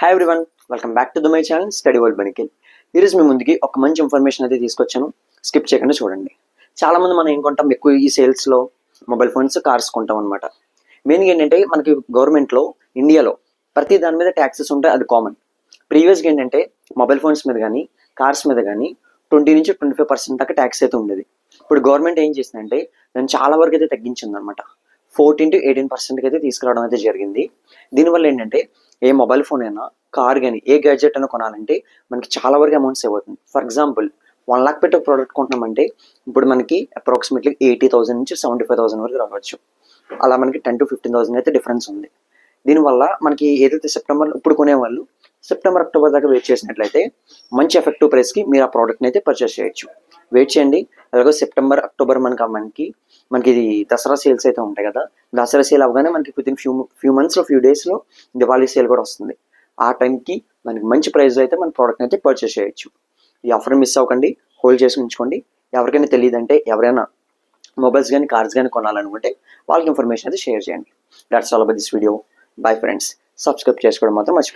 Hi everyone, welcome back to my channel study world బనికిల్. ఈరోజు మీ ముందుకి ఒక మంచి ఇన్ఫర్మేషన్ అయితే తీసుకొచ్చాను. స్కిప్ చేయకుండా చూడండి. చాలామంది మనం ఏం కొంటాం, ఎక్కువ ఈ సేల్స్లో మొబైల్ ఫోన్స్, కార్స్ కొంటాం అనమాట. మెయిన్గా ఏంటంటే మనకి గవర్నమెంట్లో ఇండియాలో ప్రతి దాని మీద ట్యాక్సెస్ ఉంటాయి, అది కామన్. ప్రీవియస్గా ఏంటంటే మొబైల్ ఫోన్స్ మీద కానీ కార్స్ మీద కానీ 20-25% దాకా ట్యాక్స్ అయితే ఉండేది. ఇప్పుడు గవర్నమెంట్ ఏం చేసిందంటే దాన్ని చాలా వరకు అయితే తగ్గించింది అనమాట. 14-18% అయితే తీసుకురావడం అయితే జరిగింది. దీనివల్ల ఏంటంటే ఏ మొబైల్ ఫోన్ అయినా, కార్ కానీ, ఏ గ్యాడ్జెట్ అయినా కొనాలంటే మనకి చాలా వరకు అమౌంట్ సేవ్ అవుతుంది. ఫర్ ఎగ్జాంపుల్ 1 lakh పెట్టి ఒక ప్రోడక్ట్ కొంటున్నామంటే ఇప్పుడు మనకి అప్రాక్సిమేట్లీ 80,000 నుంచి 75,000 వరకు రావచ్చు. అలా మనకి 10-15,000 అయితే డిఫరెన్స్ ఉంది. దీనివల్ల మనకి ఏదైతే సెప్టెంబర్ ఇప్పుడు కొనేవాళ్ళు సెప్టెంబర్, అక్టోబర్ దాకా వెయిట్ చేసినట్లయితే మంచి ఎఫెక్టివ్ ప్రైస్కి మీరు ఆ ప్రోడక్ట్ని అయితే పర్చేస్ చేయొచ్చు. వెయిట్ చేయండి. అలాగే సెప్టెంబర్, అక్టోబర్ మనకి ఇది దసరా సేల్స్ అయితే ఉంటాయి కదా. దసరా సేల్ అవగానే మనకి వితిన్ ఫ్యూ మంత్స్లో, ఫ్యూ డేస్లో దివాళీ సేల్ కూడా వస్తుంది. ఆ టైంకి మనకి మంచి ప్రైస్లో అయితే మన ప్రోడక్ట్ని అయితే పర్చేస్ చేయొచ్చు. ఈ ఆఫర్ మిస్ అవ్వకండి, హోల్డ్ చేసి ఉంచుకోండి. ఎవరికైనా తెలియదంటే, ఎవరైనా మొబైల్స్ కానీ కార్స్ కానీ కొనాలనుకుంటే వాళ్ళకి ఇన్ఫర్మేషన్ అయితే షేర్ చేయండి. That's all about this video. Bye friends. Subscribe చేసుకోవడం మాత్రం మర్చిపోతుంది.